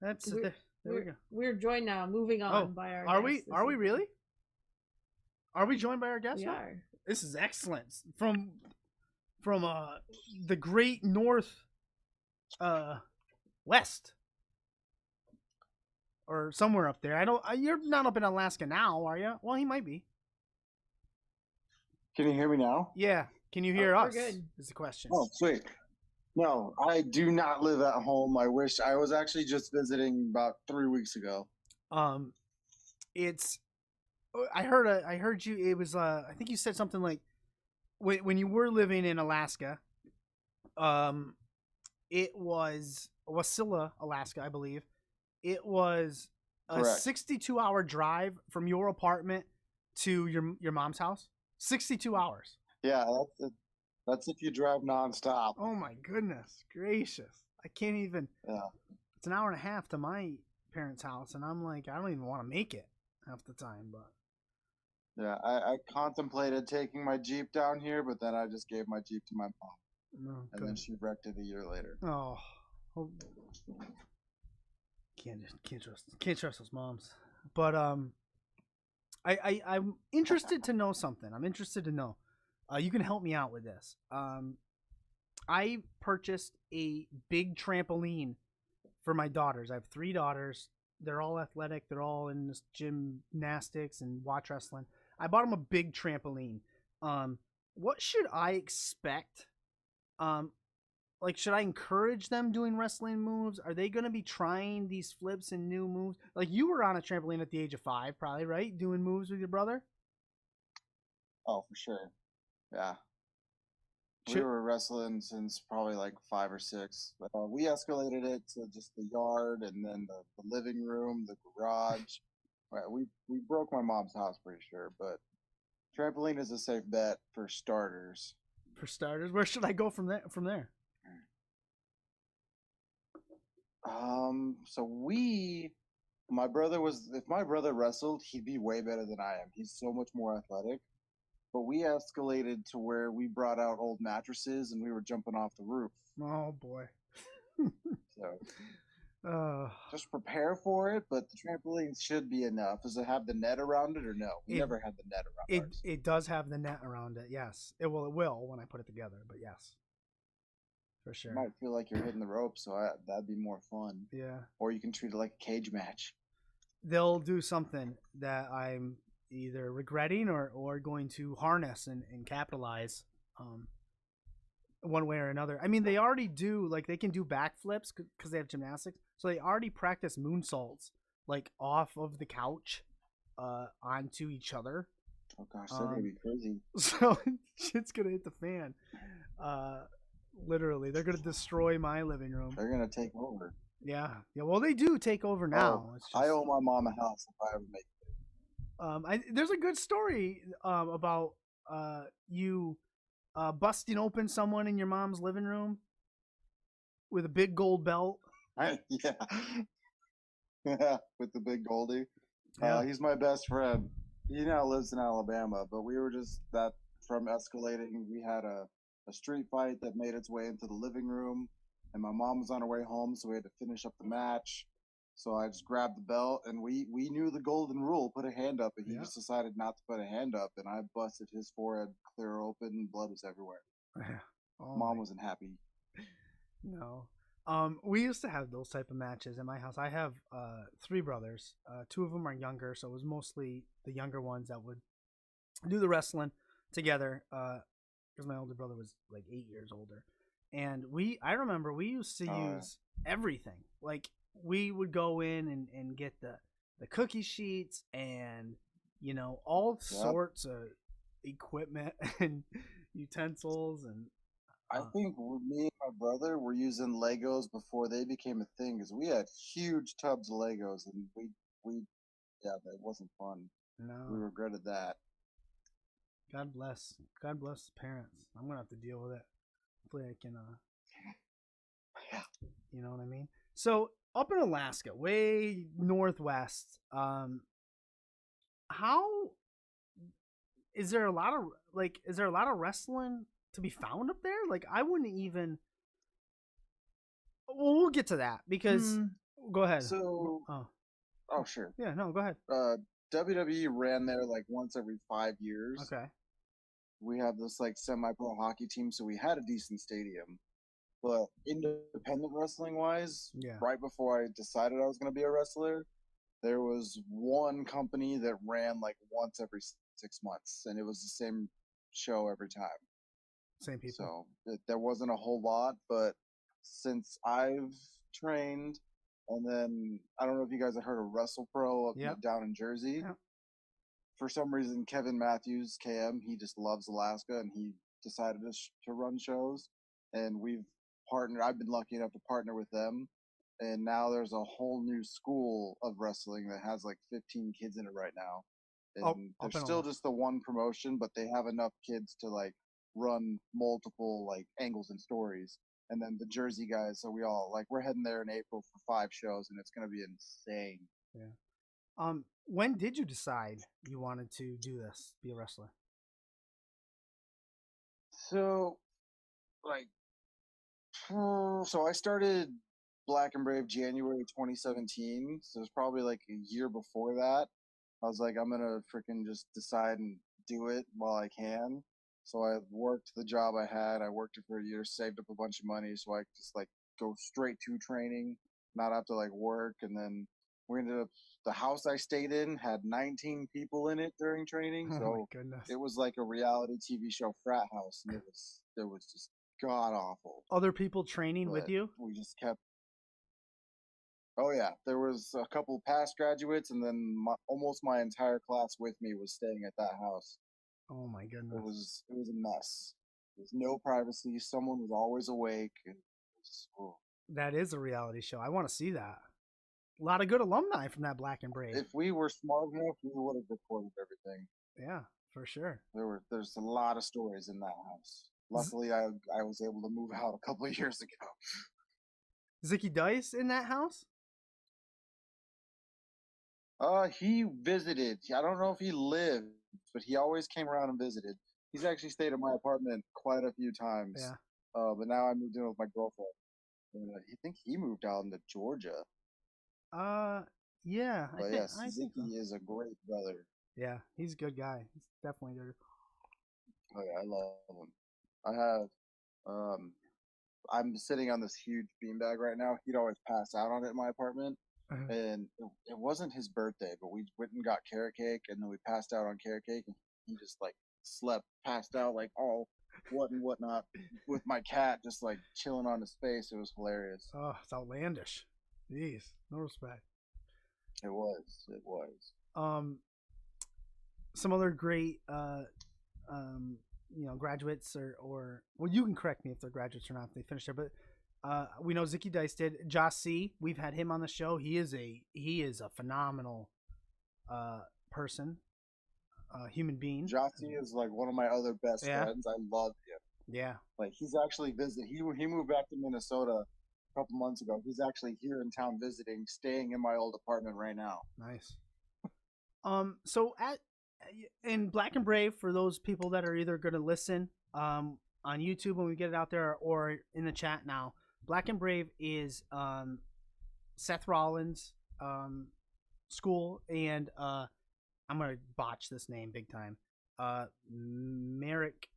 That's there we go. We're joined now. Moving on by our. Are we? Are we really? Are we joined by our guest? We now? are. This is excellent from the great north west or somewhere up there. I don't. You're not up in Alaska now, are you? Well, he might be. Can you hear me now? Yeah. Can you hear us? We're good. Is the question. Oh, sweet. No, I do not live at home. I wish I was actually just visiting about 3 weeks ago. It's. I heard you. It was. I think you said something like, when you were living in Alaska. It was Wasilla, Alaska, I believe. It was a Correct. 62-hour drive from your apartment to your mom's house. 62 hours. Yeah, that's if you drive nonstop. Oh my goodness gracious! I can't even. Yeah. It's an hour and a half to my parents' house, and I'm like, I don't even want to make it half the time. But Yeah, I contemplated taking my Jeep down here, but then I just gave my Jeep to my mom, no, and then she wrecked it a year later. oh, can't trust those moms. But I'm interested to know something. I'm interested to know. You can help me out with this. I purchased a big trampoline for my daughters. I have 3 daughters. They're all athletic. They're all in this gymnastics and watch wrestling. I bought them a big trampoline. What should I expect? Like, should I encourage them doing wrestling moves? Are they going to be trying these flips and new moves? Like, you were on a trampoline at the age of 5, probably, right? Doing moves with your brother? Oh, for sure. Yeah. We were wrestling since probably like 5 or 6. But we escalated it to just the yard and then the living room, the garage. Right, we broke my mom's house, pretty sure. But trampoline is a safe bet for starters. For starters, where should I go from there? So my brother if my brother wrestled, he'd be way better than I am. He's so much more athletic. But we escalated to where we brought out old mattresses and we were jumping off the roof. Oh boy. So just prepare for it, but the trampoline should be enough. Does it have the net around it or no? We never had the net around ours. It does have the net around it, yes. It will when I put it together, but yes. For sure. You might feel like you're hitting the rope, so that'd be more fun. Yeah. Or you can treat it like a cage match. They'll do something that I'm either regretting or going to harness and capitalize one way or another. I mean, they already do, like, they can do backflips because they have gymnastics. So they already practice moonsaults, like, off of the couch onto each other. Oh, gosh, they're going to be crazy. So shit's going to hit the fan. Literally. They're going to destroy my living room. They're going to take over. Yeah. Well, they do take over now. Oh, I owe my mom a house if I ever make it. There's a good story about you busting open someone in your mom's living room with a big gold belt. Yeah, with the big Goldie. Yeah. He's my best friend. He now lives in Alabama, but we were just from escalating. We had a street fight that made its way into the living room, and my mom was on her way home, so we had to finish up the match. So I just grabbed the belt, and we knew the golden rule: put a hand up, and he just decided not to put a hand up, and I busted his forehead clear open, and blood was everywhere. Mom wasn't happy. No. We used to have those type of matches in my house. I have 3 brothers. 2 of them are younger, so it was mostly the younger ones that would do the wrestling together. Because my older brother was like 8 years older, and I remember we used to use everything. Like, we would go in and get the cookie sheets and, all sorts of equipment and utensils. And I think me and my brother were using Legos before they became a thing, because we had huge tubs of Legos, and it wasn't fun. No, we regretted that. God bless the parents. I'm gonna have to deal with it. Hopefully I can you know what I mean? So up in Alaska, way northwest, how is there a lot of wrestling to be found up there? Like, I wouldn't even. Well, we'll get to that because Go ahead. So, Oh, oh sure. yeah. No, go ahead. WWE ran there like once every 5 years. Okay. We have this like semi-pro hockey team, so we had a decent stadium. But independent wrestling wise, Yeah. right before I decided I was going to be a wrestler, there was one company that ran like once every 6 months, and it was the same show every time. Same people. So there wasn't a whole lot, but since I've trained, and then I don't know if you guys have heard of Wrestle Pro down in Jersey. Yep. For some reason, Kevin Matthews, KM, he just loves Alaska, and he decided to run shows, and we've partnered. I've been lucky enough to partner with them, and now there's a whole new school of wrestling that has like 15 kids in it right now, and they're still just the one promotion, but they have enough kids to like run multiple like angles and stories. And then the Jersey guys, so we're heading there in April for 5 shows, and it's gonna be insane. Yeah. When did you decide you wanted to do this, be a wrestler? So, like, so I started Black and Brave January 2017. So it was probably like a year before that. I was like, I'm gonna freaking just decide and do it while I can. So I worked the job I had. I worked it for a year, saved up a bunch of money, so I could just like go straight to training, not have to like work. And then we ended up the house I stayed in had 19 people in it during training. Oh So my goodness. it was like a reality TV show frat house, and it was just god awful. Other people training with you? We just kept. Oh yeah, there was a couple past graduates, and then almost my entire class with me was staying at that house. Oh my goodness. It was a mess. There's no privacy. Someone was always awake. That is a reality show. I want to see that. A lot of good alumni from that Black and Brave. If we were smart enough, we would have recorded everything. Yeah, for sure. There's a lot of stories in that house. Luckily, I was able to move out a couple of years ago. Zicky Dice in that house? He visited. I don't know if he lived, but he always came around and visited. He's actually stayed at my apartment quite a few times. Yeah. But now I moved in with my girlfriend. And I think he moved out into Georgia. Yeah. But yes, Zicky is a great brother. Yeah, he's a good guy. He's definitely good. Oh yeah, I love him. I have, I'm sitting on this huge beanbag right now. He'd always pass out on it in my apartment. And it wasn't his birthday, but we went and got carrot cake, and then we passed out on carrot cake, and he just like passed out like all whatnot with my cat just like chilling on his face. It was hilarious. Oh, it's outlandish. Jeez, no respect. It was. Some other great graduates or well, you can correct me if they're graduates or not if they finished there, but we know Zicky Dice did. Josh C, we've had him on the show. He is a phenomenal person, human being. Josh C is like one of my other best friends. I love him. Yeah. Like he's actually visited. He moved back to Minnesota a couple months ago. He's actually here in town visiting, staying in my old apartment right now. Nice. So in Black and Brave, for those people that are either going to listen on YouTube when we get it out there or in the chat now, Black and Brave is Seth Rollins' school, and I'm gonna botch this name big time. Merrick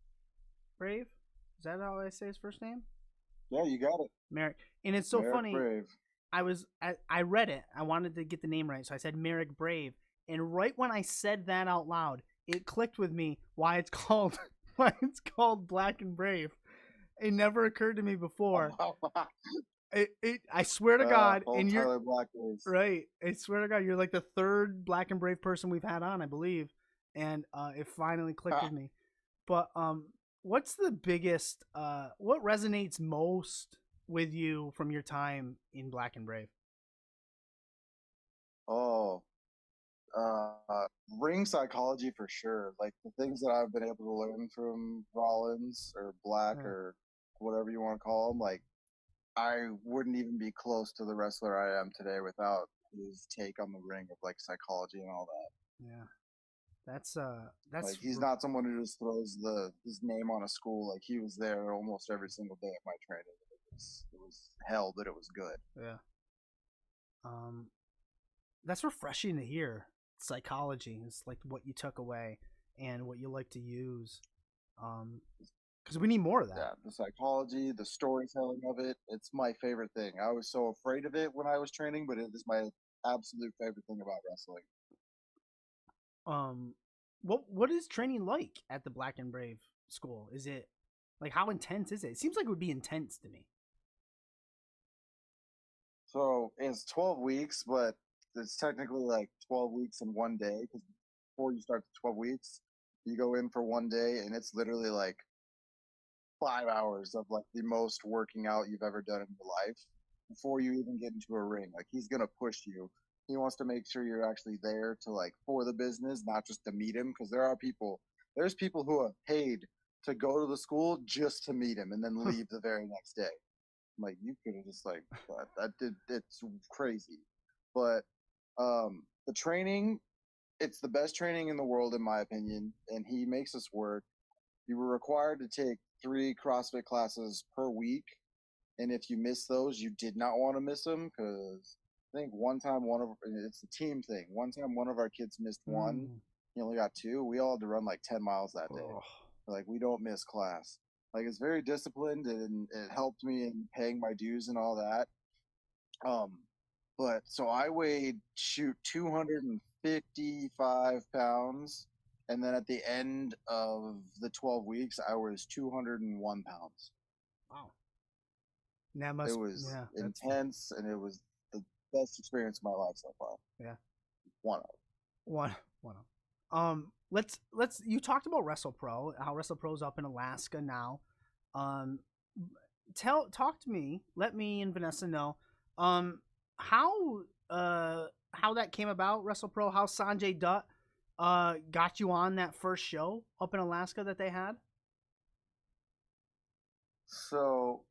Brave, is that how I say his first name? Yeah, you got it. Merrick, and it's so Merrick funny. Brave. I read it. I wanted to get the name right, so I said Merrick Brave, and right when I said that out loud, it clicked with me why it's called Black and Brave. It never occurred to me before. I swear to God, and you're right. I swear to God, you're like the third Black and Brave person we've had on, I believe, and it finally clicked with me. But what's the biggest? What resonates most with you from your time in Black and Brave? Oh, ring psychology for sure. Like the things that I've been able to learn from Rollins or Black or whatever you want to call him, like I wouldn't even be close to the wrestler I am today without his take on the ring of like psychology and all that. Yeah, that's like he's not someone who just throws his name on a school. Like he was there almost every single day of my training. It was hell, but it was good. Yeah. Um, that's refreshing to hear. Psychology is like what you took away and what you like to use. Because we need more of that. Yeah, the psychology, the storytelling of it, it's my favorite thing. I was so afraid of it when I was training, but it is my absolute favorite thing about wrestling. Um, what is training like at the Black and Brave school? Is it like how intense is it? It seems like it would be intense to me. So it's 12 weeks, but it's technically like 12 weeks in one day because before you start the 12 weeks, you go in for one day and it's literally like 5 hours of like the most working out you've ever done in your life before you even get into a ring. Like he's gonna push you. He wants to make sure you're actually there to like for the business, not just to meet him. Because there's people who have paid to go to the school just to meet him and then leave the very next day. I'm like you could have just like that did it's crazy, but the training it's the best training in the world in my opinion, and he makes us work. You were required to take 3 CrossFit classes per week, and if you miss those, you did not want to miss them because I think one time it's a team thing. One time one of our kids missed one. He only got 2. We all had to run like 10 miles that day. Oh. Like we don't miss class. Like it's very disciplined and it helped me in paying my dues and all that. Um, but so I weighed 255 pounds, and then at the end of the 12 weeks, I was 201 pounds. Wow. That must, It was yeah, intense, and it was the best experience of my life so far. Yeah. One of. One of. Let's you talked about Wrestle Pro, how Wrestle Pro's up in Alaska now. Um, talk to me. Let me and Vanessa know. How that came about, Wrestle Pro, how Sanjay Dutt got you on that first show up in Alaska that they had? So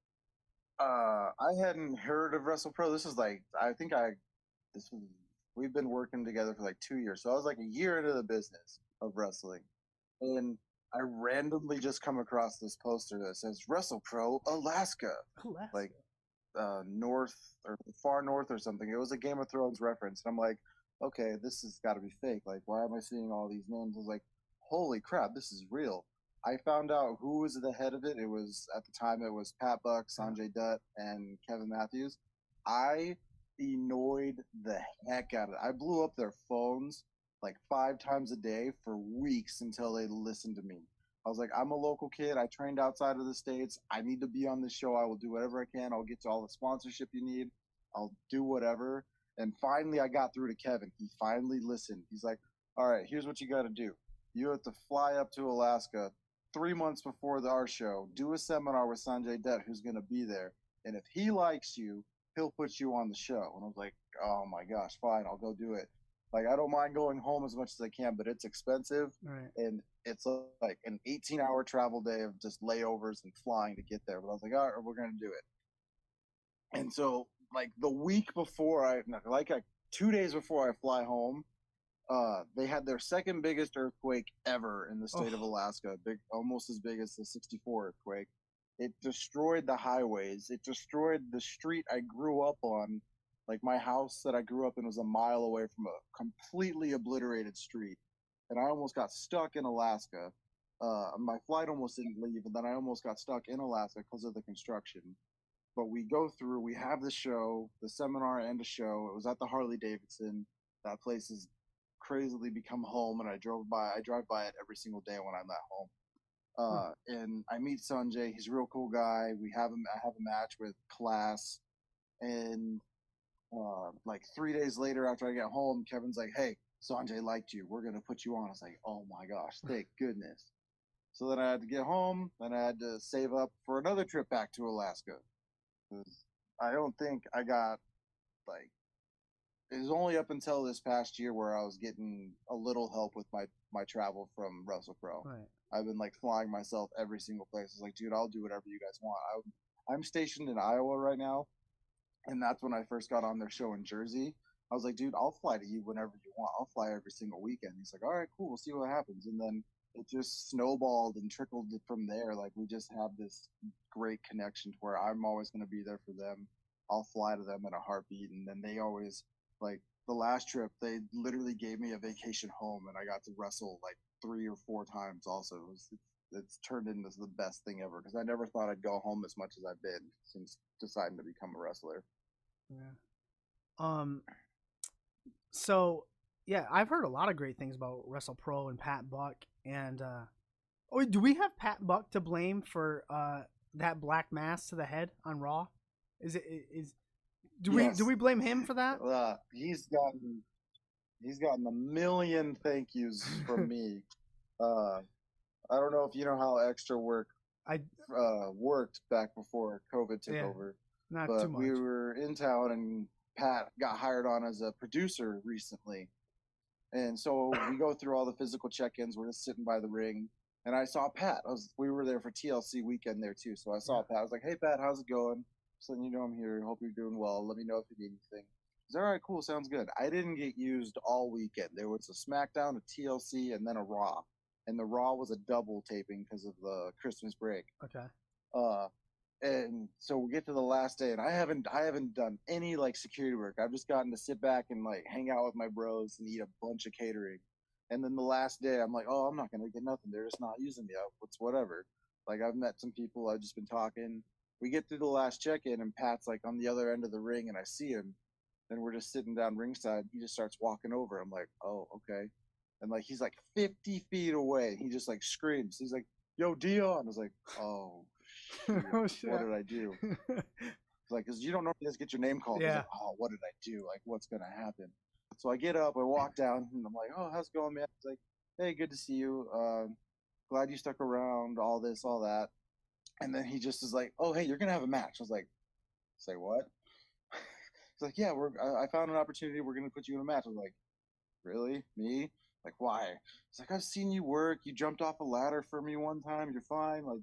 I hadn't heard of Wrestle Pro. This is like this was we've been working together for like 2 years. So I was like a year into the business of wrestling. And I randomly just come across this poster that says Wrestle Pro Alaska. Like north or far north or something. It was a Game of Thrones reference. And I'm like, okay, this has got to be fake. Like, why am I seeing all these names? I was like, holy crap, this is real. I found out who was the head of it. It was at the time it was Pat Buck, Sanjay Dutt, and Kevin Matthews. I annoyed the heck out of it. I blew up their phones like 5 times a day for weeks until they listened to me. I was like, I'm a local kid. I trained outside of the States. I need to be on this show. I will do whatever I can. I'll get you all the sponsorship you need. I'll do whatever. And finally, I got through to Kevin. He finally listened. He's like, all right, here's what you got to do. You have to fly up to Alaska 3 months before our show, do a seminar with Sanjay Dutt, who's going to be there. And if he likes you, he'll put you on the show. And I was like, oh my gosh, fine, I'll go do it. Like, I don't mind going home as much as I can, but it's expensive. Right. And it's like an 18-hour travel day of just layovers and flying to get there. But I was like, all right, we're going to do it. And so, like, the week before 2 days before I fly home, they had their second biggest earthquake ever in the state of Alaska, almost as big as the 64 earthquake. It destroyed the highways. It destroyed the street I grew up on. Like my house that I grew up in was a mile away from a completely obliterated street. And I almost got stuck in Alaska. My flight almost didn't leave, and then I almost got stuck in Alaska because of the construction. But we go through, we have the show, the seminar and a show. It was at the Harley Davidson. That place has crazily become home, and I drive by it every single day when I'm at home. And I meet Sanjay. He's a real cool guy. I have a match with Class, and like 3 days later after I get home, Kevin's like, "Hey, Sanjay liked you. We're gonna put you on." I was like, "Oh my gosh, thank goodness." So then I had to get home, and I had to save up for another trip back to Alaska. 'Cause I don't think I got like it was only up until this past year where I was getting a little help with my travel from Wrestle Pro. Right. I've been like flying myself every single place. It's like, dude, I'll do whatever you guys want. I'm stationed in Iowa right now, and that's when I first got on their show in Jersey. I was like, dude, I'll fly to you whenever you want. I'll fly every single weekend. He's like, all right, cool. We'll see what happens. And then it just snowballed and trickled from there. Like we just have this great connection to where I'm always going to be there for them. I'll fly to them in a heartbeat. And then they always, like, the last trip, they literally gave me a vacation home, and I got to wrestle like 3 or 4 times. Also, it's turned into the best thing ever because I never thought I'd go home as much as I've been since deciding to become a wrestler. Yeah. So yeah, I've heard a lot of great things about Wrestle Pro and Pat Buck. And do we have Pat Buck to blame for that black mass to the head on Raw? Do we blame him for that? He's gotten a million thank yous from me. I don't know if you know how extra work worked back before COVID took over. Not but too much. We were in town, and Pat got hired on as a producer recently. And so we go through all the physical check-ins. We're just sitting by the ring, and I saw Pat. We were there for TLC weekend there too. So I saw Pat. I was like, "Hey Pat, how's it going? Just letting you know I'm here. Hope you're doing well. Let me know if you need anything." He's all right, cool, sounds good. I didn't get used all weekend. There was a SmackDown, a TLC, and then a Raw. And the Raw was a double taping because of the Christmas break. Okay. And so we get to the last day, and I haven't done any like security work. I've just gotten to sit back and like hang out with my bros and eat a bunch of catering. And then the last day, I'm like, oh, I'm not gonna get nothing. They're just not using me. It's whatever. Like I've met some people. I've just been talking. We get through the last check-in, and Pat's like on the other end of the ring, and I see him. And we're just sitting down ringside. He just starts walking over. I'm like, oh, okay. And like he's like 50 feet away. He just like screams. He's like, yo, Deonn. I was like, oh. Oh, shit. What did I do? It's like, because you don't normally just get your name called. Yeah. Like, oh, what did I do? Like, what's gonna happen? So I get up, I walk down, and I'm like, oh, how's it going, man? It's like, hey, good to see you. Glad you stuck around. All this, all that. And then he just is like, oh, hey, you're gonna have a match. I was like, say what? He's like, yeah, I found an opportunity. We're gonna put you in a match. I was like, really? Me? Like, why? He's like, I've seen you work. You jumped off a ladder for me one time. You're fine. Like,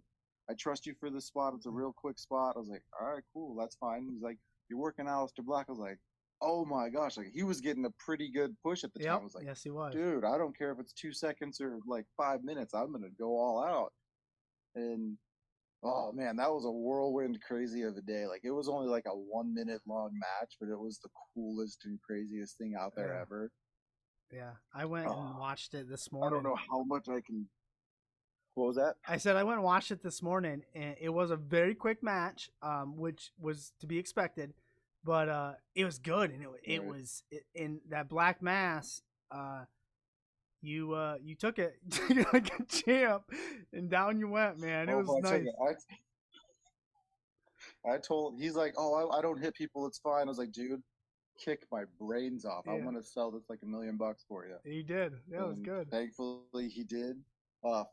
I trust you for this spot. It's a real quick spot. I was like, all right, cool. That's fine. He's like, you're working Aleister Black. I was like, oh my gosh. Like, he was getting a pretty good push at the time. I was like, yes, he was. Dude, I don't care if it's 2 seconds or like 5 minutes. I'm going to go all out. And oh man, that was a whirlwind crazy of a day. Like, it was only like a 1 minute long match, but it was the coolest and craziest thing out there ever. Yeah. I went and watched it this morning. I don't know how much I can. What was that? I said I went and watched it this morning, and it was a very quick match, which was to be expected, but it was good, and it was in that black mass. You took it like a champ, and down you went, man. It was nice. I told he's like, oh, I don't hit people. It's fine. I was like, dude, kick my brains off. I'm gonna sell this like $1 million for you. He did. That was good. Thankfully, he did.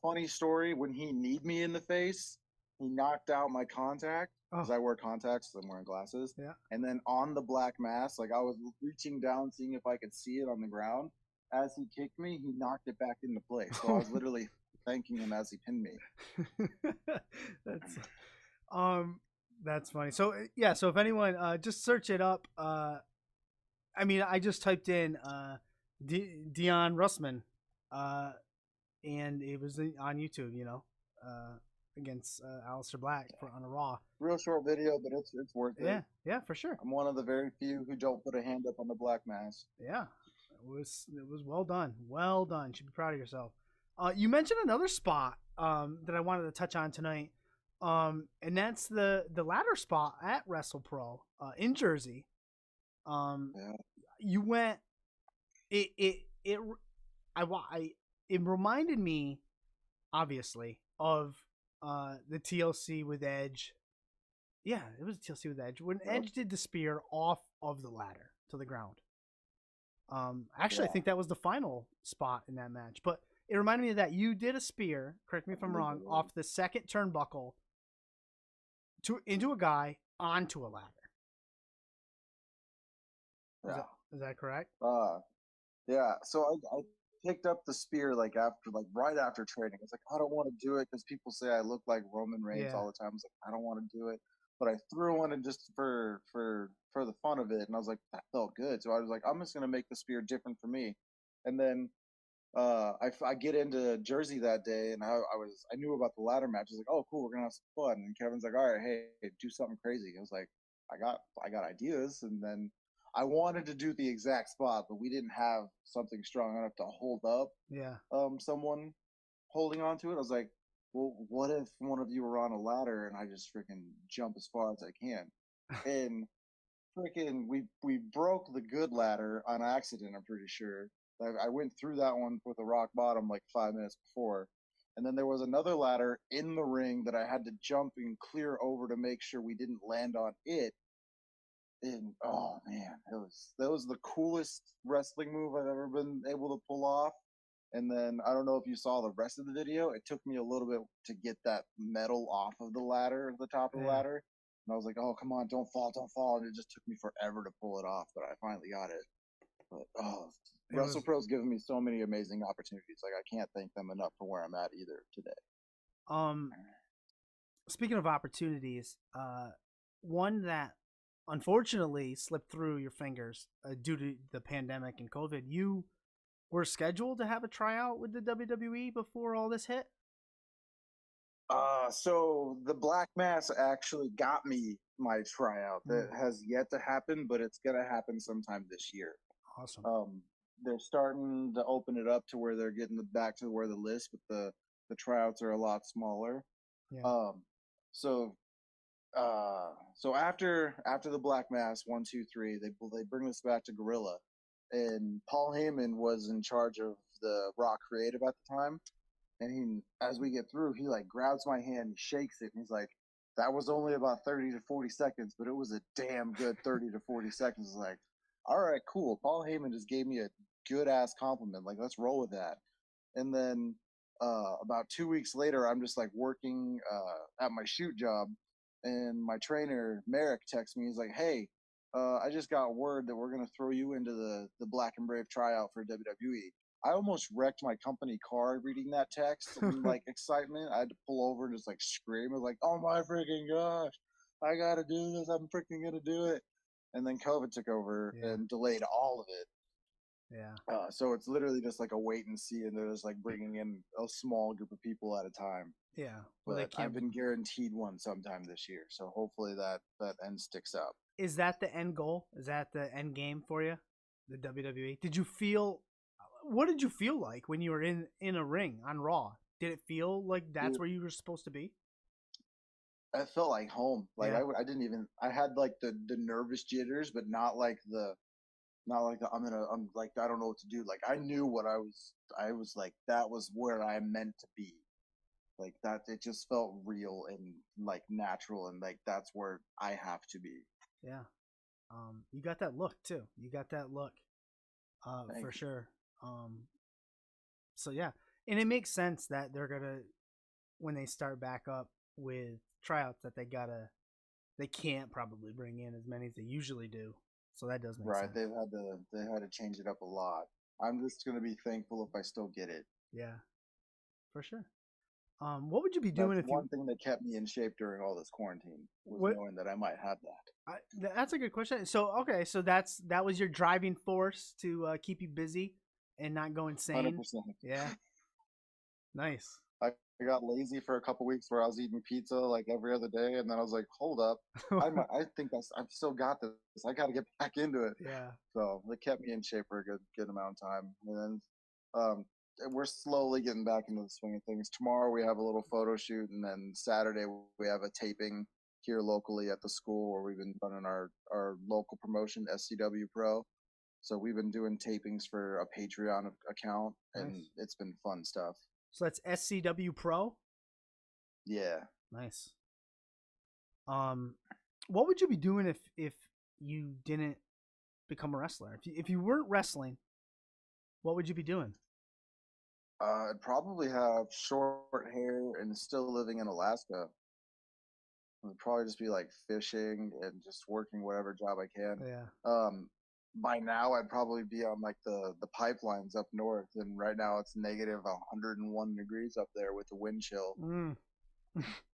Funny story, when he kneed me in the face, he knocked out my contact because I wear contacts, so I'm wearing glasses. Yeah. And then on the black mass, like I was reaching down, seeing if I could see it on the ground. As he kicked me, he knocked it back into place. So I was literally thanking him as he pinned me. That's funny. So yeah, so if anyone just search it up. I mean, I just typed in Deonn Rusman. And it was on YouTube, against Aleister Black on a Raw. Real short video, but it's worth it. Yeah, for sure. I'm one of the very few who don't put a hand up on the black mass. Yeah, it was well done. Well done. You should be proud of yourself. You mentioned another spot that I wanted to touch on tonight, and that's the ladder spot at Wrestle Pro in Jersey. You went. It reminded me, obviously, of the TLC with Edge. Yeah, it was a TLC with Edge. When Edge did the spear off of the ladder to the ground. Actually, I think that was the final spot in that match. But it reminded me of that. You did a spear, correct me if I'm wrong, off the second turnbuckle into a guy onto a ladder. Is that correct? Yeah. So I picked up the spear right after training. I was like, I don't want to do it because people say I look like Roman Reigns all the time. I was like, I don't want to do it, but I threw one in just for the fun of it, and I was like, that felt good. So I was like, I'm just gonna make the spear different for me. And then I get into Jersey that day, and I knew about the ladder match. I was like, oh cool, we're gonna have some fun. And Kevin's like, all right, hey, do something crazy. I was like, I got ideas, and then I wanted to do the exact spot, but we didn't have something strong enough to hold up Yeah. someone holding on to it. I was like, well, what if one of you were on a ladder and I just freaking jump as far as I can? And freaking we broke the good ladder on accident. I'm pretty sure. I went through that one with a rock bottom like 5 minutes before, and then there was another ladder in the ring that I had to jump and clear over to make sure we didn't land on it. And oh man, that was the coolest wrestling move I've ever been able to pull off. And then I don't know if you saw the rest of the video. It took me a little bit to get that metal off of the ladder, the top of the Yeah. ladder. And I was like, oh, come on, don't fall, don't fall. And it just took me forever to pull it off, but I finally got it. But Wrestle Pro's given me so many amazing opportunities. Like I can't thank them enough for where I'm at either today. Speaking of opportunities, one that unfortunately slipped through your fingers due to the pandemic and COVID, you were scheduled to have a tryout with the WWE before all this hit? So the Black Mass actually got me my tryout. That has yet to happen, but it's gonna happen sometime this year. Awesome. They're starting to open it up to where they're getting back to where the list, but the tryouts are a lot smaller. Yeah. So after the Black Mass 1, 2, 3, they bring us back to Gorilla, and Paul Heyman was in charge of the Raw Creative at the time. And as we get through, he like grabs my hand, shakes it, and he's like, "That was only about 30 to 40 seconds, but it was a damn good 30 to 40 seconds." It's like, all right, cool. Paul Heyman just gave me a good ass compliment. Like, let's roll with that. And then about 2 weeks later, I'm just like working at my shoot job, and my trainer Merrick texts me. He's like, "Hey, I just got word that we're gonna throw you into the Black and Brave tryout for WWE." I almost wrecked my company car reading that text in like excitement. I had to pull over and just like scream. I was like, "Oh my freaking gosh, I gotta do this! I'm freaking gonna do it!" And then COVID took over and delayed all of it. Yeah. So it's literally just like a wait and see, and they're just like bringing in a small group of people at a time. Yeah. Well, but I've been guaranteed one sometime this year, so hopefully that end sticks up. Is that the end goal? Is that the end game for you, the WWE? Did you feel? What did you feel like when you were in a ring on Raw? Did it feel like that's where you were supposed to be? I felt like home. Like I didn't even. I had like the nervous jitters, but not like the I'm like I don't know what to do. Like I knew what I was like that was where I meant to be. Like that, it just felt real and like natural, and like that's where I have to be. Yeah. You got that look too. You got that look, for sure. So yeah, and it makes sense that they're gonna, when they start back up with tryouts, that they can't probably bring in as many as they usually do. So that does make sense. Right, they had to change it up a lot. I'm just gonna be thankful if I still get it. Yeah, for sure. What would you be doing if one thing that kept me in shape during all this quarantine was knowing that I might have that. That's a good question. So okay, so that was your driving force to keep you busy and not go insane. 100%. Yeah. Nice. I got lazy for a couple weeks where I was eating pizza like every other day, and then I was like, "Hold up, I think I've still got this. I got to get back into it." Yeah. So it kept me in shape for a good amount of time, and then we're slowly getting back into the swing of things. Tomorrow we have a little photo shoot, and then Saturday we have a taping here locally at the school where we've been running our local promotion, SCW Pro. So we've been doing tapings for a Patreon account, and it's been fun stuff. So that's SCW Pro? Yeah. Nice. What would you be doing if you didn't become a wrestler? If you weren't wrestling, what would you be doing? I'd probably have short hair and still living in Alaska. I'd probably just be like fishing and just working whatever job I can. Yeah. By now I'd probably be on like the pipelines up north, and right now it's negative 101 degrees up there with the wind chill.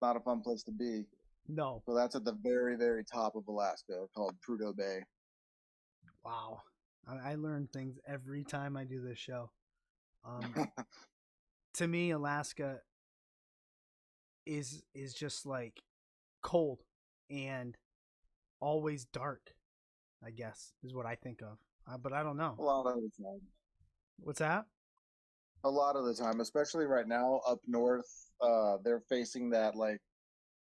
Not a fun place to be. No. So that's at the very, very top of Alaska, called Prudhoe Bay. Wow. I learn things every time I do this show. To me, Alaska is just like cold, and always dark, I guess, is what I think of. But I don't know. A lot of the time. What's that? A lot of the time, especially right now up north, they're facing that like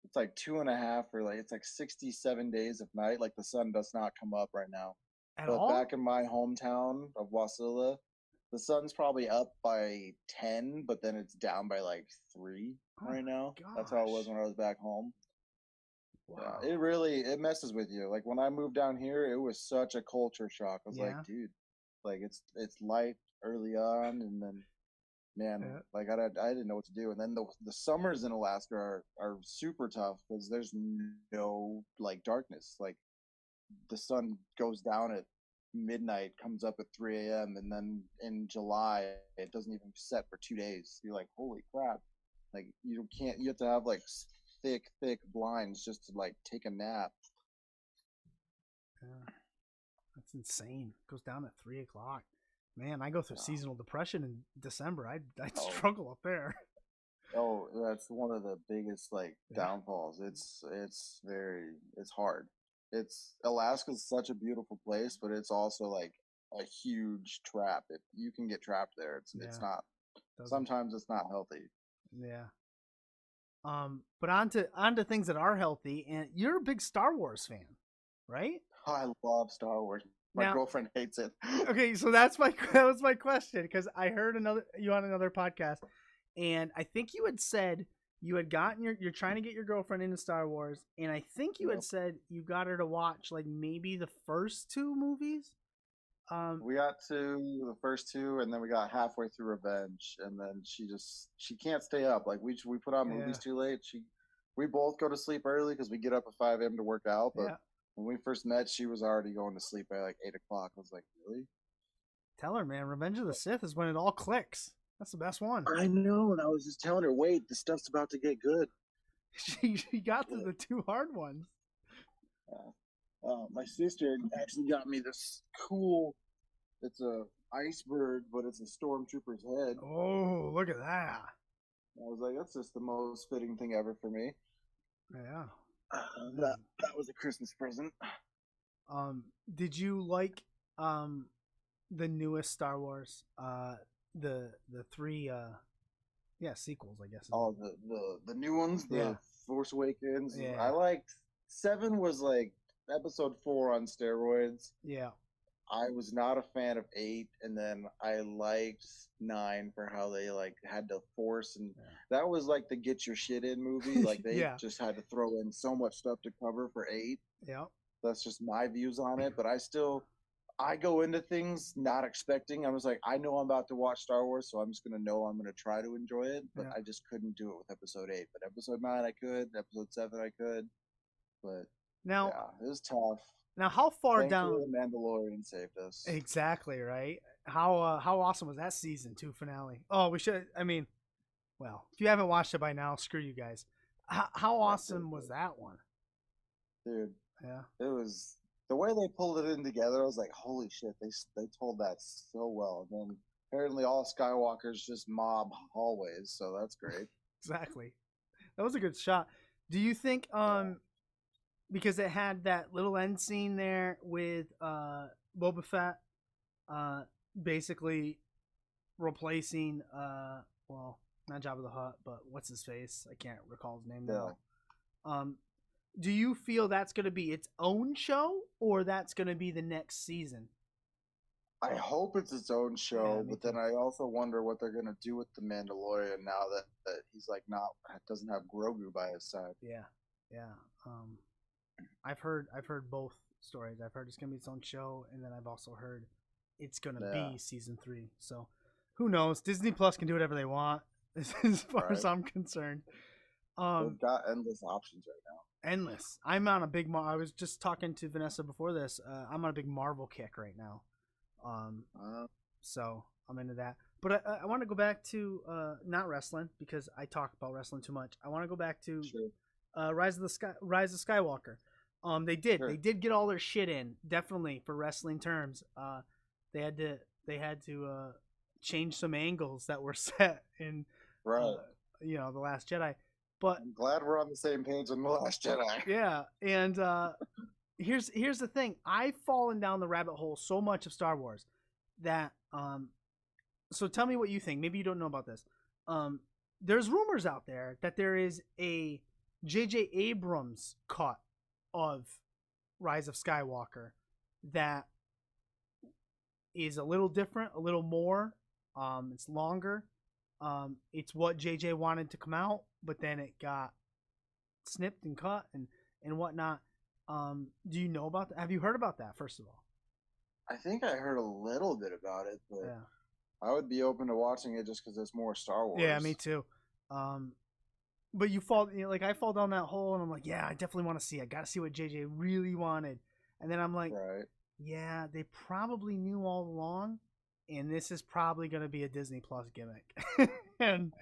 it's like 2.5 or like it's like 67 days of night. Like the sun does not come up right now. At But all? back in my hometown of Wasilla, the sun's probably up by 10, but then it's down by like 3 Oh right my now. That's how it was gosh. when I was back home. Wow. Yeah, it messes with you. Like when I moved down here, it was such a culture shock. I was like, Yeah. dude, like it's light early on, and then man, Yeah. like I didn't know what to do. And then the summers in Alaska are super tough because there's no like darkness. Like the sun goes down at midnight, comes up at 3 a.m., and then in July it doesn't even set for 2 days. You're like, holy crap! Like you can't. You have to have like thick blinds just to like take a nap. Yeah. That's insane. Goes down at 3 o'clock. Man, I go through seasonal depression in December. I'd struggle up there. Oh, that's one of the biggest like downfalls. It's hard. It's Alaska's such a beautiful place, but it's also like a huge trap. You can get trapped there. It's not. Sometimes it's not healthy. Yeah. But on to things that are healthy, and you're a big Star Wars fan, right? I love Star Wars. My girlfriend hates it. Okay, so that was my question, because I heard you on another podcast, and I think you had said you had gotten you're trying to get your girlfriend into Star Wars, and I think you had said you got her to watch like maybe the first two movies. We got to the first two, and then we got halfway through Revenge, and then she can't stay up. Like we put on movies too late. We both go to sleep early because we get up at 5 a.m. to work out. But when we first met, she was already going to sleep by like 8 o'clock. I was like, really? Tell her, man. Revenge of the Sith is when it all clicks. That's the best one. I know, and I was just telling her, wait, the stuff's about to get good. She got to the two hard ones. My sister actually got me this cool. It's a iceberg, but it's a stormtrooper's head. Oh, look at that! I was like, that's just the most fitting thing ever for me. Yeah, that was a Christmas present. Did you like the newest Star Wars? The three sequels, I guess. Oh, the new ones, the Force Awakens. Yeah. I liked 7 was like episode 4 on steroids. Yeah. I was not a fan of 8, and then I liked 9 for how they like had to force, and that was like the get your shit in movie. Like they just had to throw in so much stuff to cover for 8. Yeah. That's just my views on it, but I go into things not expecting. I was like, I know I'm about to watch Star Wars, so I'm just gonna know I'm gonna try to enjoy it. But I just couldn't do it with episode 8. But episode 9 I could, episode 7 I could. But now it was tough. Now, how far Thankfully, down? The Mandalorian saved us. Exactly right. How awesome was that season 2 finale? Oh, we should. I mean, well, if you haven't watched it by now, screw you guys. How awesome was that one? Dude. Yeah. It was the way they pulled it in together. I was like, holy shit! They told that so well. And then apparently all Skywalkers just mob hallways, so that's great. Exactly. That was a good shot. Do you think because it had that little end scene there with Boba Fett basically replacing well, not Jabba the Hutt, but what's his face? I can't recall his name now. Do you feel that's going to be its own show, or that's going to be the next season? I hope it's its own show, but then I also wonder what they're going to do with the Mandalorian now that he's like doesn't have Grogu by his side. Yeah. I've heard both stories. I've heard it's gonna be its own show, and then I've also heard it's gonna be season 3. So who knows? Disney Plus can do whatever they want, as far as I'm concerned. They've got endless options right now. Endless. I'm on a big. I was just talking to Vanessa before this. I'm on a big Marvel kick right now. So I'm into that. But I want to go back to not wrestling, because I talk about wrestling too much. I want to go back to Rise of Skywalker. They did get all their shit in, definitely, for wrestling terms. They had to change some angles that were set in The Last Jedi. But I'm glad we're on the same page on The Last Jedi. Yeah, and here's the thing. I've fallen down the rabbit hole so much of Star Wars that so tell me what you think. Maybe you don't know about this. There's rumors out there that there is a J.J. Abrams cut of Rise of Skywalker that is a little different, a little more. It's longer. It's what JJ wanted to come out, but then it got snipped and cut and whatnot. Do you know about that? Have you heard about that, first of all? I think I heard a little bit about it, but Yeah. I would be open to watching it just because it's more Star Wars. Yeah, me too. But you fall, like I fall down that hole, and I'm like, yeah, I definitely want to see it. I got to see what JJ really wanted, and then I'm like, Right. yeah, they probably knew all along, and this is probably going to be a Disney Plus gimmick. And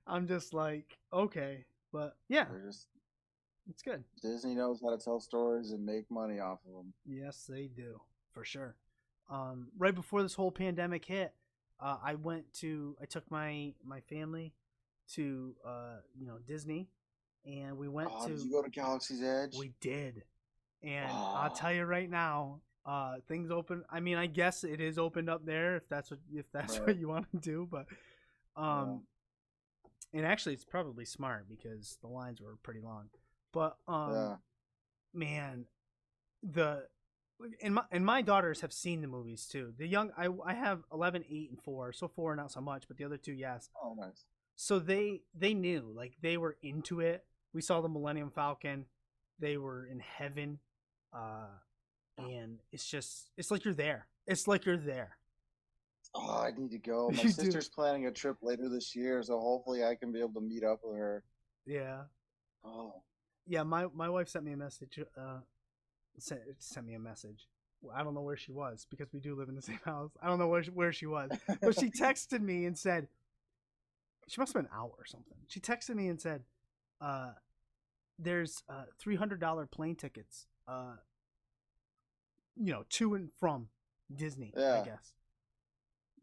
I'm just like, okay, but yeah, it's good. Disney knows how to tell stories and make money off of them. Yes, they do, for sure. Right before this whole pandemic hit, I took my family to Disney, and we went to. Did you go to Galaxy's Edge? We did, and I'll tell you right now, things open. I mean, I guess it is opened up there if that's Right. what you want to do, but and actually it's probably smart because the lines were pretty long. But man, and my daughters have seen the movies too. The young I have 11, 8, and 4, so 4 not so much, but the other 2 yes. Oh, nice. So they knew, like they were into it. We saw the Millennium Falcon. They were in heaven. And it's like you're there. It's like you're there. Oh, I need to go. My You sister's planning a trip later this year, so hopefully I can be able to meet up with her. Yeah. Oh. Yeah, my wife sent me a message. Sent me a message. Well, I don't know where she was because we do live in the same house. I don't know where she was, but she texted me and said, she must have been out or something. She texted me and said, "There's $300 plane tickets, to and from Disney, I guess.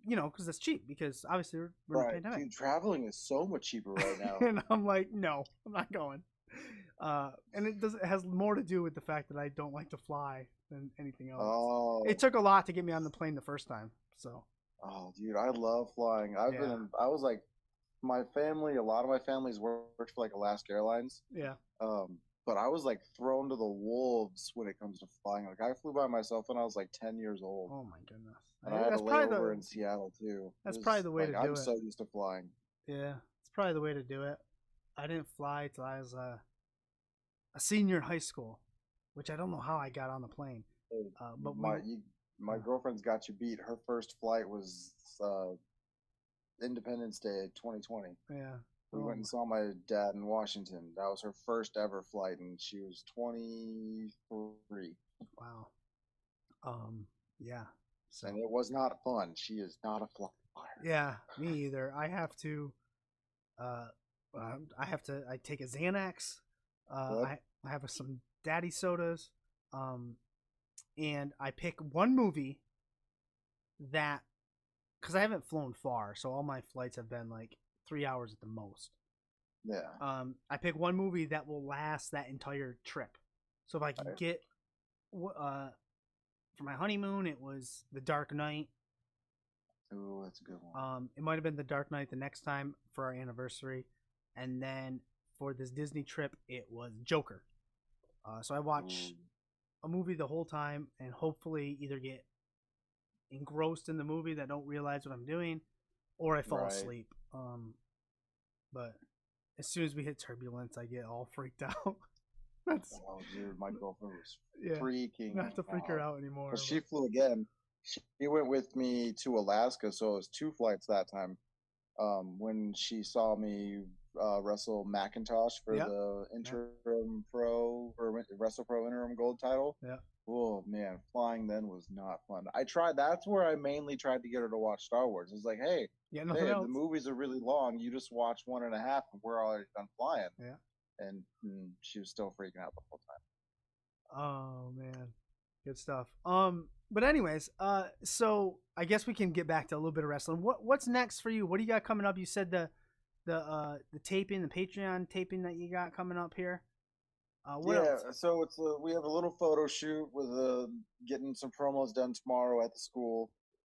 Because that's cheap because obviously we're in a pandemic. Dude, traveling is so much cheaper right now." And I'm like, no, I'm not going. And it has more to do with the fact that I don't like to fly than anything else. Oh. It took a lot to get me on the plane the first time. So. Oh, dude, I love flying. I was like, a lot of my family's worked for like Alaska Airlines. Yeah. But I was like thrown to the wolves when it comes to flying. Like I flew by myself when I was like 10 years old. Oh my goodness. And I had a layover in Seattle too. That's probably the way to do it. I'm so used to flying. Yeah, it's probably the way to do it. I didn't fly till I was a senior in high school, which I don't know how I got on the plane. But my girlfriend's got you beat. Her first flight was Independence Day 2020. Yeah. We went and saw my dad in Washington. That was her first ever flight, and she was 23. Wow. Yeah. So. And it was not fun. She is not a flyer. Yeah, me either. I have to. I take a Xanax. I have some daddy sodas. And I pick one movie that, because I haven't flown far, so all my flights have been like 3 hours at the most. Yeah. I pick one movie that will last that entire trip. So if I can get, for my honeymoon, it was The Dark Knight. Ooh, that's a good one. It might have been The Dark Knight the next time for our anniversary, and then for this Disney trip, it was Joker. So I watch a movie the whole time, and hopefully either get engrossed in the movie that I don't realize what I'm doing, or I fall asleep. But as soon as we hit turbulence, I get all freaked out. Oh, dude, my girlfriend was freaking not to freak her out anymore. But she flew again. She went with me to Alaska, so it was 2 flights that time. When she saw me wrestle McIntosh for the interim pro or Wrestle Pro interim gold title. Yeah. Oh man, flying then was not fun. That's where I mainly tried to get her to watch Star Wars. It's like, hey, the movies are really long. You just watch 1.5 and we're already done flying. Yeah. And she was still freaking out the whole time. Oh man, good stuff. But anyways, so I guess we can get back to a little bit of wrestling. What's next for you? What do you got coming up? You said the taping, the Patreon taping that you got coming up here. What Yeah, else? so we have a little photo shoot with getting some promos done tomorrow at the school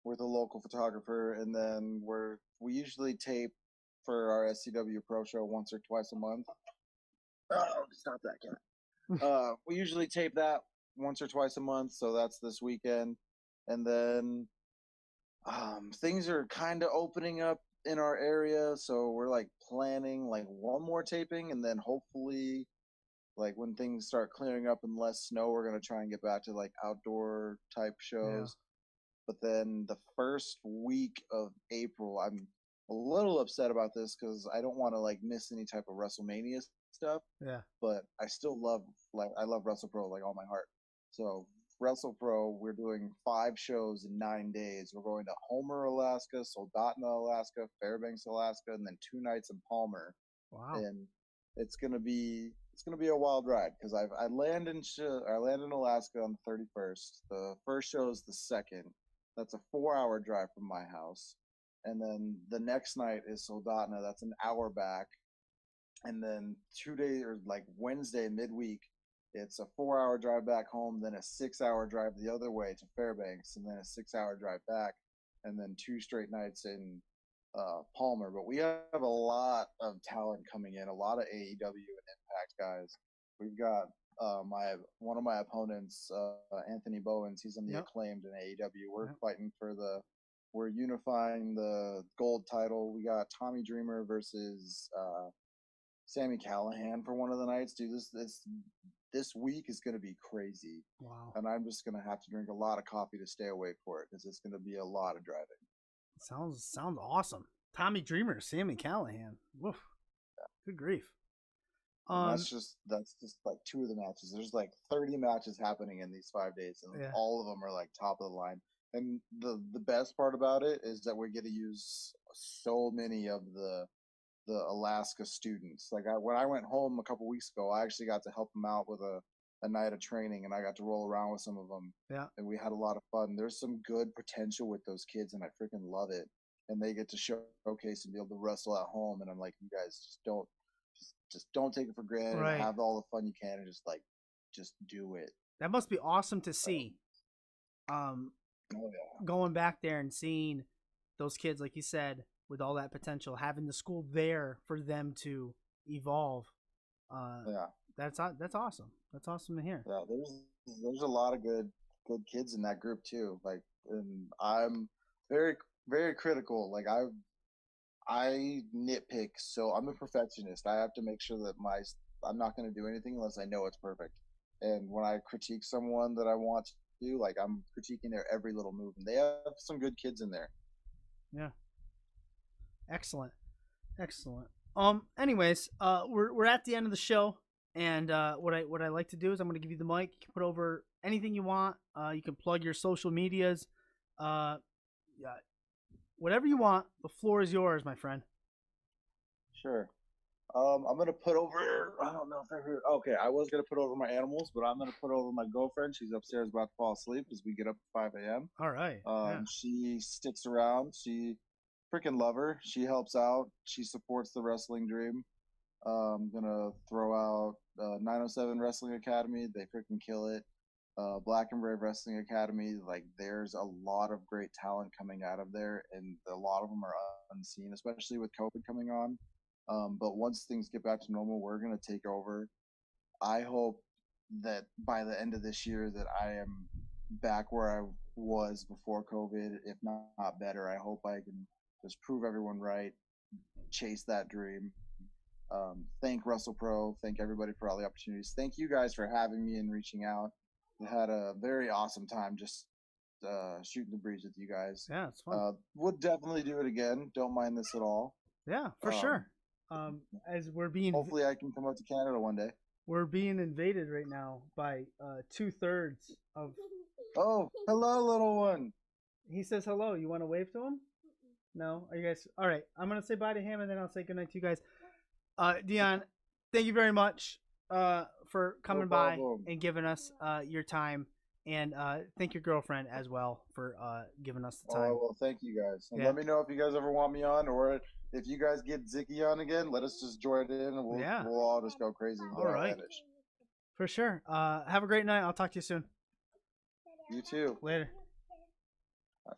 with a local photographer, and then we usually tape for our SCW Pro show once or twice a month. Oh, stop that cat. We usually tape that once or twice a month, so that's this weekend, and then things are kind of opening up in our area, so we're like planning like one more taping, and then hopefully like when things start clearing up and less snow, we're gonna try and get back to like outdoor type Yeah. shows. But then the first week of April, I'm a little upset about this because I don't want to like miss any type of WrestleMania stuff. Yeah. But I still love I love Wrestle Pro like all my heart. So Wrestle Pro, we're doing 5 shows in 9 days. We're going to Homer, Alaska, Soldotna, Alaska, Fairbanks, Alaska, and then 2 nights in Palmer. Wow. And it's gonna be a wild ride because I land in Alaska on the 31st. The first show is the second. That's a 4-hour drive from my house, and then the next night is Soldotna. That's an hour back, and then 2 days or like Wednesday midweek, it's a 4-hour drive back home, then a 6-hour drive the other way to Fairbanks, and then a 6-hour drive back, and then 2 straight nights in Palmer. But we have a lot of talent coming in, a lot of AEW and Impact guys. We've got one of my opponents, Anthony Bowens. He's on the Yep. Acclaimed in AEW. We're Yep. fighting we're unifying the gold title. We got Tommy Dreamer versus Sammy Callahan for one of the nights. Dude, this week is going to be crazy, Wow. and I'm just going to have to drink a lot of coffee to stay awake for it because it's going to be a lot of driving. Sounds awesome. Tommy Dreamer, Sammy Callahan. Woof. Good grief. That's just like 2 of the matches. There's like 30 matches happening in these 5 days, and Yeah. all of them are like top of the line. And the best part about it is that we get to use so many of the Alaska students. Like when I went home a couple weeks ago, I actually got to help them out with a night of training, and I got to roll around with some of them. Yeah. And we had a lot of fun. There's some good potential with those kids, and I freaking love it. And they get to showcase and be able to wrestle at home. And I'm like, you guys just don't take it for granted. Right. Have all the fun you can, and just do it. That must be awesome to see. Oh yeah. Going back there and seeing those kids, like you said, with all that potential, having the school there for them to evolve. Yeah. That's awesome. That's awesome to hear. Yeah, there's a lot of good kids in that group too. Like, and I'm very very critical. Like I nitpick, so I'm a perfectionist. I have to make sure that I'm not going to do anything unless I know it's perfect. And when I critique someone that I want to do, like I'm critiquing their every little move, and they have some good kids in there. Yeah. Excellent. Anyways, we're at the end of the show, and what I like to do is I'm going to give you the mic. You can put over anything you want. You can plug your social medias. Yeah, whatever you want. The floor is yours, my friend. Sure. I'm gonna put over. I don't know if I heard. Okay, I was gonna put over my animals, but I'm gonna put over my girlfriend. She's upstairs about to fall asleep as we get up at 5 a.m. All right. She sticks around. She freaking love her. She helps out. She supports the wrestling dream. I'm gonna throw out 907 Wrestling Academy. They freaking kill it. Black and Brave Wrestling Academy. Like, there's a lot of great talent coming out of there, and a lot of them are unseen, especially with COVID coming on. But once things get back to normal, we're gonna take over. I hope that by the end of this year that I am back where I was before COVID, if not better. I hope I can just prove everyone right, chase that dream. Thank Wrestle Pro. Thank everybody for all the opportunities. Thank you guys for having me and reaching out. I had a very awesome time just shooting the breeze with you guys. Yeah, it's fun. Would definitely do it again. Don't mind this at all. Yeah, for sure. As we're being hopefully I can come out to Canada one day. We're being invaded right now by 2/3 of. Oh, hello, little one. He says hello. You want to wave to him? No? Are you guys all right? I'm gonna say bye to him, and then I'll say goodnight to you guys. Deonn, thank you very much for coming by and giving us your time, and thank your girlfriend as well for giving us the time. Oh, well, thank you guys. And let me know if you guys ever want me on, or if you guys get Zicky on again, let us just join in, and we'll all just go crazy. All right. For sure. Have a great night. I'll talk to you soon. You too. Later. Bye.